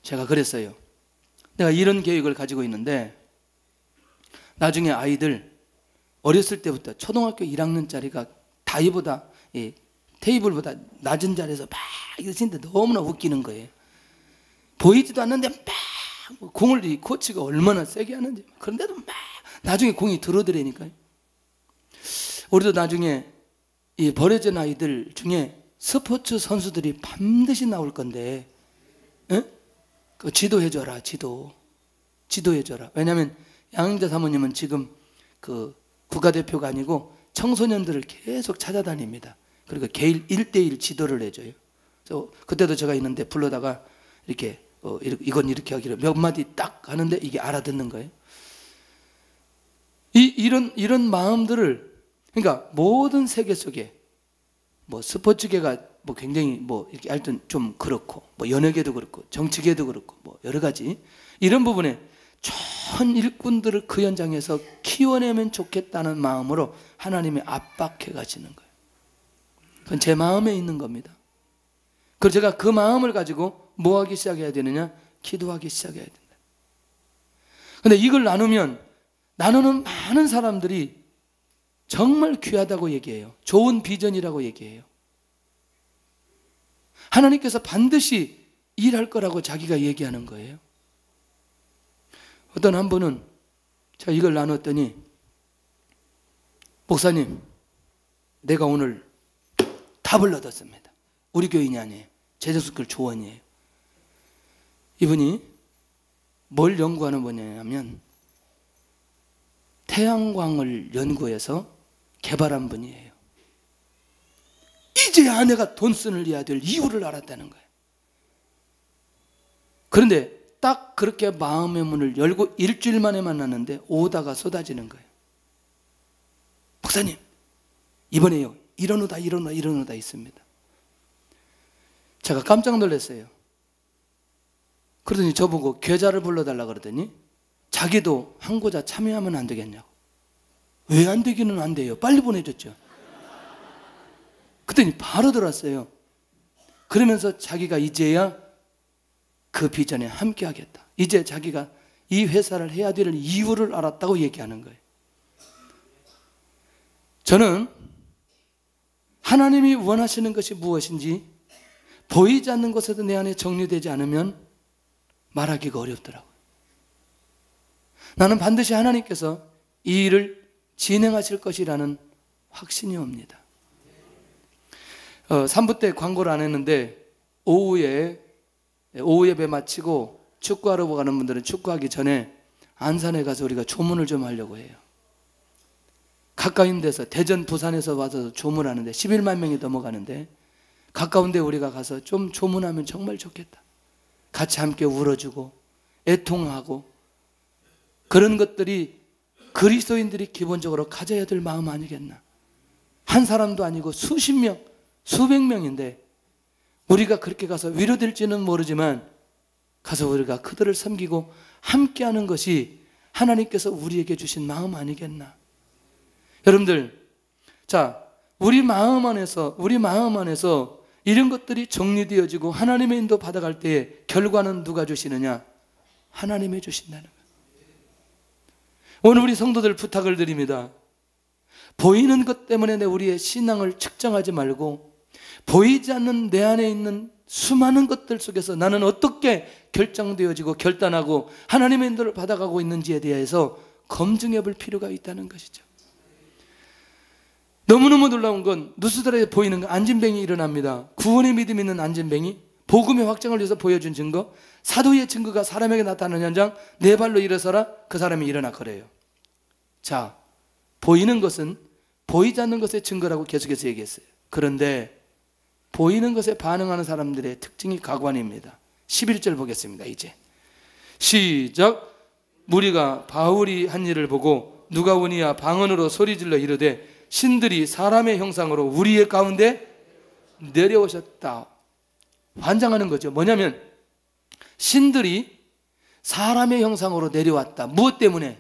제가 그랬어요. 내가 이런 계획을 가지고 있는데, 나중에 아이들 어렸을 때부터 초등학교 1학년짜리가 다이보다, 테이블보다 낮은 자리에서 막 이러시는데 너무나 웃기는 거예요. 보이지도 않는데 막 공을 이 코치가 얼마나 세게 하는지, 그런데도 막 나중에 공이 들어오더라니까요. 우리도 나중에 이 버려진 아이들 중에 스포츠 선수들이 반드시 나올 건데, 그 지도해줘라, 지도해줘라. 왜냐하면 양영자 사모님은 지금 그 국가대표가 아니고 청소년들을 계속 찾아다닙니다. 그리고 개인 1대1 지도를 해줘요. 그래서 그때도 제가 있는데 불러다가 이렇게 이건 이렇게 하기로 몇 마디 딱 하는데 이게 알아듣는 거예요. 이런 마음들을, 그러니까 모든 세계 속에 뭐 스포츠계가 뭐 굉장히 뭐 이렇게 하여튼 좀 그렇고, 뭐 연예계도 그렇고 정치계도 그렇고 뭐 여러 가지 이런 부분에 전 일꾼들을 그 현장에서 키워내면 좋겠다는 마음으로 하나님이 압박해 가시는 거예요. 그건 제 마음에 있는 겁니다. 그래서 제가 그 마음을 가지고 뭐 하기 시작해야 되느냐? 기도하기 시작해야 된다. 근데 이걸 나누면 나누는 많은 사람들이 정말 귀하다고 얘기해요. 좋은 비전이라고 얘기해요. 하나님께서 반드시 일할 거라고 자기가 얘기하는 거예요. 어떤 한 분은 제가 이걸 나눴더니, 목사님, 내가 오늘 답을 얻었습니다. 우리 교인이 아니에요. 재정스쿨 조원이에요. 이분이 뭘 연구하는 분이냐면 태양광을 연구해서 개발한 분이에요. 이제야 내가 돈 쓰느냐 될 이유를 알았다는 거예요. 그런데 딱 그렇게 마음의 문을 열고 일주일 만에 만났는데 오다가 쏟아지는 거예요. 목사님, 이번에요 이런 오다 있습니다. 제가 깜짝 놀랐어요. 그러더니 저보고 계좌를 불러달라 그러더니 자기도 항고자 참여하면 안 되겠냐고. 왜 안 되기는 안 돼요. 빨리 보내줬죠. 그랬더니 바로 들어왔어요. 그러면서 자기가 이제야 그 비전에 함께 하겠다. 이제 자기가 이 회사를 해야 될 이유를 알았다고 얘기하는 거예요. 저는 하나님이 원하시는 것이 무엇인지 보이지 않는 것에도 내 안에 정리되지 않으면 말하기가 어렵더라고요. 나는 반드시 하나님께서 이 일을 진행하실 것이라는 확신이 옵니다. 3부 때 광고를 안 했는데 오후 예배 마치고 축구하러 가는 분들은 축구하기 전에 안산에 가서 우리가 조문을 좀 하려고 해요. 가까운 데서 대전, 부산에서 와서 조문하는데 11만 명이 넘어가는데 가까운 데 우리가 가서 좀 조문하면 정말 좋겠다. 같이 함께 울어주고 애통하고 그런 것들이 그리스도인들이 기본적으로 가져야 될 마음 아니겠나. 한 사람도 아니고 수십 명, 수백 명인데 우리가 그렇게 가서 위로될지는 모르지만 가서 우리가 그들을 섬기고 함께하는 것이 하나님께서 우리에게 주신 마음 아니겠나. 여러분들, 자, 우리 마음 안에서 이런 것들이 정리되어지고 하나님의 인도 받아갈 때에 결과는 누가 주시느냐? 하나님이 주신다는 거예요. 오늘 우리 성도들 부탁을 드립니다. 보이는 것 때문에 우리의 신앙을 측정하지 말고 보이지 않는 내 안에 있는 수많은 것들 속에서 나는 어떻게 결정되어지고 결단하고 하나님의 인도를 받아가고 있는지에 대해서 검증해 볼 필요가 있다는 것이죠. 너무너무 놀라운 건 누수들에 보이는 안진뱅이 일어납니다. 구원의 믿음 있는 안진뱅이, 복음의 확장을 위해서 보여준 증거, 사도의 증거가 사람에게 나타나는 현장, 네 발로 일어서라, 그 사람이 일어나 그래요. 자, 보이는 것은 보이지 않는 것의 증거라고 계속해서 얘기했어요. 그런데 보이는 것에 반응하는 사람들의 특징이 가관입니다. 11절 보겠습니다. 이제 시작. 무리가 바울이 한 일을 보고 누가 오니야 방언으로 소리질러 이르되 신들이 사람의 형상으로 우리의 가운데 내려오셨다. 환장하는 거죠. 뭐냐면 신들이 사람의 형상으로 내려왔다. 무엇 때문에?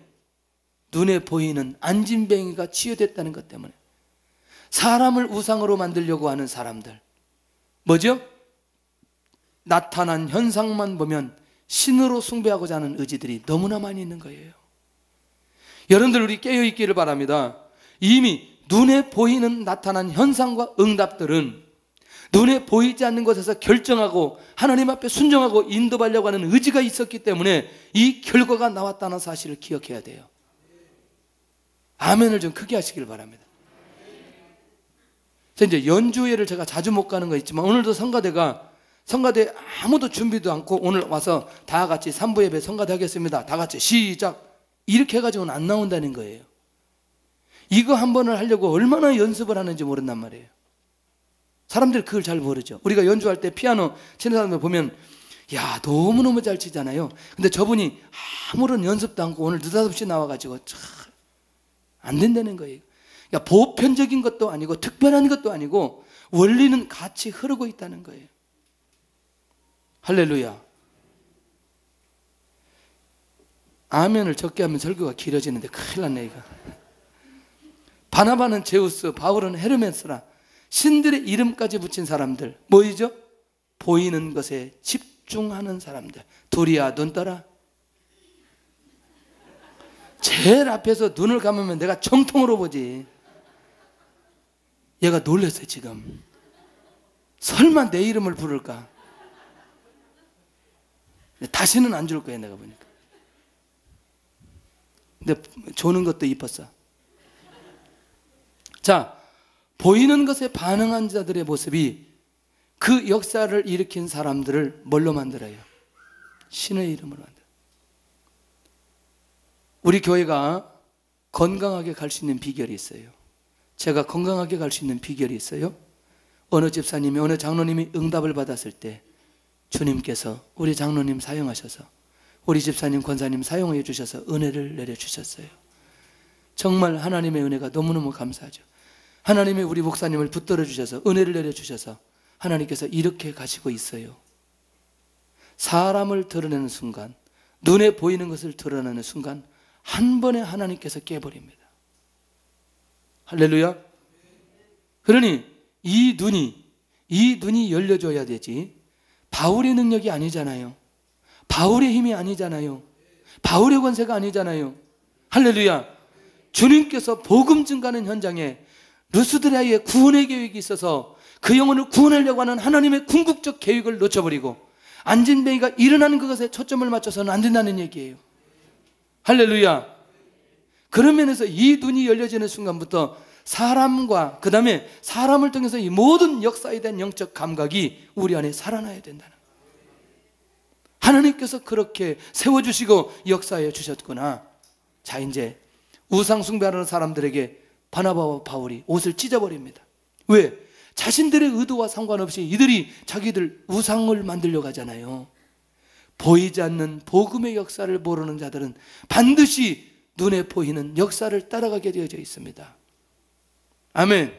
눈에 보이는 안진뱅이가 치유됐다는 것 때문에. 사람을 우상으로 만들려고 하는 사람들, 뭐죠? 나타난 현상만 보면 신으로 숭배하고자 하는 의지들이 너무나 많이 있는 거예요. 여러분들 우리 깨어있기를 바랍니다. 이미 눈에 보이는 나타난 현상과 응답들은 눈에 보이지 않는 것에서 결정하고 하나님 앞에 순종하고 인도하려고 하는 의지가 있었기 때문에 이 결과가 나왔다는 사실을 기억해야 돼요. 아멘을 좀 크게 하시길 바랍니다. 이제 연주회를 제가 자주 못 가는 거 있지만 오늘도 성가대 아무도 준비도 않고 오늘 와서 다 같이 3부 예배 성가대 하겠습니다. 다 같이 시작 이렇게 해가지고는 안 나온다는 거예요. 이거 한 번을 하려고 얼마나 연습을 하는지 모른단 말이에요. 사람들이 그걸 잘 모르죠. 우리가 연주할 때 피아노 치는 사람들 보면 야 너무너무 잘 치잖아요. 근데 저분이 아무런 연습도 않고 오늘 느닷없이 나와가지고 참 안 된다는 거예요. 그러니까 보편적인 것도 아니고 특별한 것도 아니고 원리는 같이 흐르고 있다는 거예요. 할렐루야. 아멘을 적게 하면 설교가 길어지는데 큰일 났네 이거. 바나바는 제우스, 바울은 헤르메스라 신들의 이름까지 붙인 사람들 뭐이죠? 보이는 것에 집중하는 사람들. 둘이야 눈 떠라. 제일 앞에서 눈을 감으면 내가 정통으로 보지. 얘가 놀랐어요 지금. 설마 내 이름을 부를까? 다시는 안 줄 거야 내가 보니까. 근데 조는 것도 이뻤어. 자, 보이는 것에 반응한 자들의 모습이 그 역사를 일으킨 사람들을 뭘로 만들어요? 신의 이름으로 만들어요. 우리 교회가 건강하게 갈 수 있는 비결이 있어요. 제가 건강하게 갈 수 있는 비결이 있어요. 어느 집사님이 어느 장로님이 응답을 받았을 때 주님께서 우리 장로님 사용하셔서 우리 집사님 권사님 사용해 주셔서 은혜를 내려주셨어요. 정말 하나님의 은혜가 너무너무 감사하죠. 하나님이 우리 목사님을 붙들어 주셔서 은혜를 내려주셔서 하나님께서 이렇게 가시고 있어요. 사람을 드러내는 순간, 눈에 보이는 것을 드러내는 순간 한 번에 하나님께서 깨버립니다. 할렐루야. 그러니 이 눈이 열려줘야 되지. 바울의 능력이 아니잖아요. 바울의 힘이 아니잖아요. 바울의 권세가 아니잖아요. 할렐루야. 주님께서 복음 증가하는 현장에 루스드라의 구원의 계획이 있어서 그 영혼을 구원하려고 하는 하나님의 궁극적 계획을 놓쳐버리고 안진뱅이가 일어나는 그것에 초점을 맞춰서는 안 된다는 얘기예요. 할렐루야. 그런 면에서 이 눈이 열려지는 순간부터 사람과 그 다음에 사람을 통해서 이 모든 역사에 대한 영적 감각이 우리 안에 살아나야 된다는 거예요. 하나님께서 그렇게 세워주시고 역사해 주셨구나. 자, 이제 우상 숭배하는 사람들에게 바나바와 바울이 옷을 찢어버립니다. 왜? 자신들의 의도와 상관없이 이들이 자기들 우상을 만들려고 하잖아요. 보이지 않는 복음의 역사를 모르는 자들은 반드시 눈에 보이는 역사를 따라가게 되어져 있습니다. 아멘.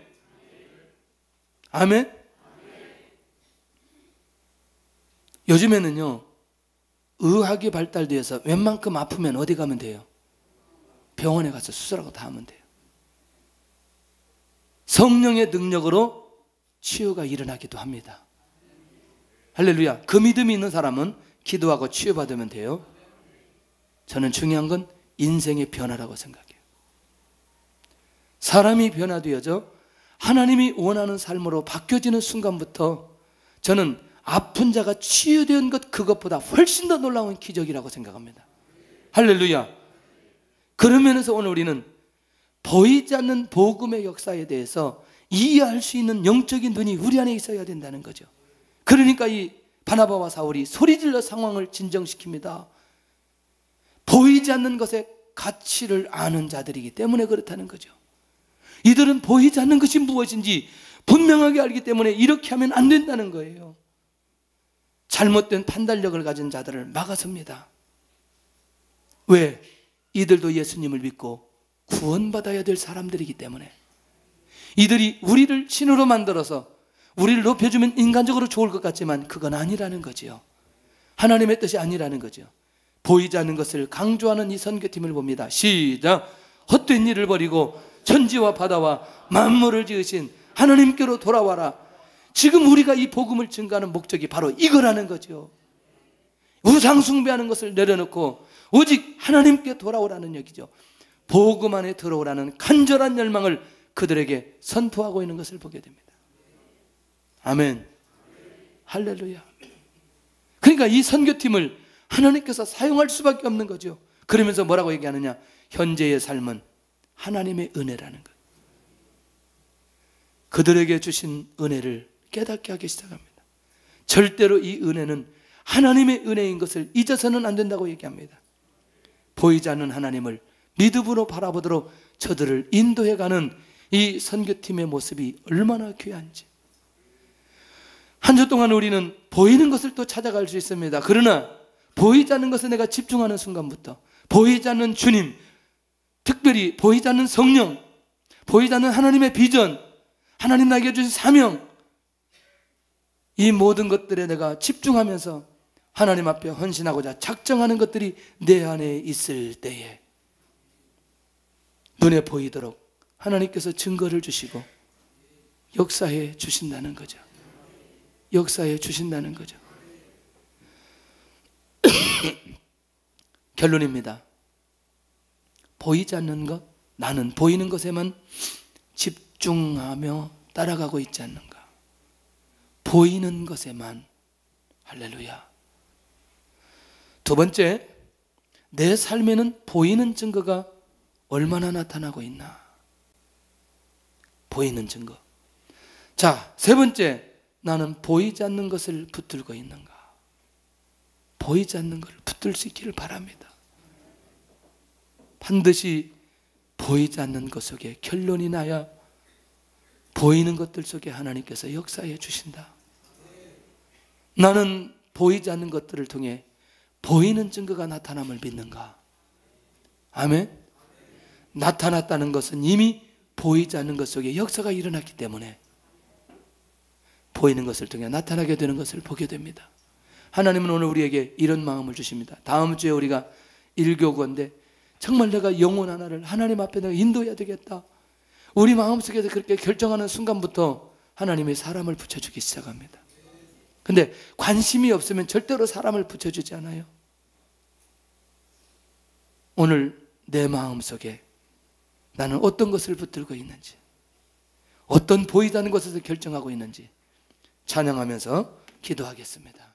아멘. 요즘에는요, 의학이 발달되어서 웬만큼 아프면 어디 가면 돼요? 병원에 가서 수술하고 다 하면 돼요. 성령의 능력으로 치유가 일어나기도 합니다. 할렐루야. 그 믿음이 있는 사람은 기도하고 치유받으면 돼요. 저는 중요한 건 인생의 변화라고 생각해요. 사람이 변화되어져 하나님이 원하는 삶으로 바뀌어지는 순간부터 저는 아픈 자가 치유된 것 그것보다 훨씬 더 놀라운 기적이라고 생각합니다. 할렐루야. 그런 면에서 오늘 우리는 보이지 않는 복음의 역사에 대해서 이해할 수 있는 영적인 눈이 우리 안에 있어야 된다는 거죠. 그러니까 이 바나바와 사울이 소리질러 상황을 진정시킵니다. 보이지 않는 것의 가치를 아는 자들이기 때문에 그렇다는 거죠. 이들은 보이지 않는 것이 무엇인지 분명하게 알기 때문에 이렇게 하면 안 된다는 거예요. 잘못된 판단력을 가진 자들을 막아섭니다. 왜? 이들도 예수님을 믿고 구원받아야 될 사람들이기 때문에. 이들이 우리를 신으로 만들어서 우리를 높여주면 인간적으로 좋을 것 같지만 그건 아니라는 거지요. 하나님의 뜻이 아니라는 거죠. 보이지 않는 것을 강조하는 이 선교팀을 봅니다. 시작. 헛된 일을 버리고 천지와 바다와 만물을 지으신 하나님께로 돌아와라. 지금 우리가 이 복음을 증거하는 목적이 바로 이거라는 거죠. 우상 숭배하는 것을 내려놓고 오직 하나님께 돌아오라는 얘기죠. 복음 안에 들어오라는 간절한 열망을 그들에게 선포하고 있는 것을 보게 됩니다. 아멘. 할렐루야. 그러니까 이 선교팀을 하나님께서 사용할 수밖에 없는 거죠. 그러면서 뭐라고 얘기하느냐? 현재의 삶은 하나님의 은혜라는 것. 그들에게 주신 은혜를 깨닫게 하기 시작합니다. 절대로 이 은혜는 하나님의 은혜인 것을 잊어서는 안 된다고 얘기합니다. 보이지 않는 하나님을 믿음으로 바라보도록 저들을 인도해가는 이 선교팀의 모습이 얼마나 귀한지. 한 주 동안 우리는 보이는 것을 또 찾아갈 수 있습니다. 그러나 보이지 않는 것에 내가 집중하는 순간부터 보이지 않는 주님, 특별히 보이지 않는 성령, 보이지 않는 하나님의 비전, 하나님 나에게 주신 사명, 이 모든 것들에 내가 집중하면서 하나님 앞에 헌신하고자 작정하는 것들이 내 안에 있을 때에 눈에 보이도록 하나님께서 증거를 주시고 역사해 주신다는 거죠. 역사해 주신다는 거죠. 결론입니다. 보이지 않는 것, 나는 보이는 것에만 집중하며 따라가고 있지 않는가. 보이는 것에만. 할렐루야. 두 번째, 내 삶에는 보이는 증거가 얼마나 나타나고 있나. 보이는 증거. 자, 세 번째, 나는 보이지 않는 것을 붙들고 있는가. 보이지 않는 것을 붙들 수 있기를 바랍니다. 반드시 보이지 않는 것 속에 결론이 나야 보이는 것들 속에 하나님께서 역사해 주신다. 나는 보이지 않는 것들을 통해 보이는 증거가 나타남을 믿는가? 아멘. 나타났다는 것은 이미 보이지 않는 것 속에 역사가 일어났기 때문에 보이는 것을 통해 나타나게 되는 것을 보게 됩니다. 하나님은 오늘 우리에게 이런 마음을 주십니다. 다음 주에 우리가 1교구인데 정말 내가 영혼 하나를 하나님 앞에 내가 인도해야 되겠다. 우리 마음속에서 그렇게 결정하는 순간부터 하나님이 사람을 붙여주기 시작합니다. 근데 관심이 없으면 절대로 사람을 붙여주지 않아요. 오늘 내 마음속에 나는 어떤 것을 붙들고 있는지, 어떤 보이지 않는 것에서 결정하고 있는지 찬양하면서 기도하겠습니다.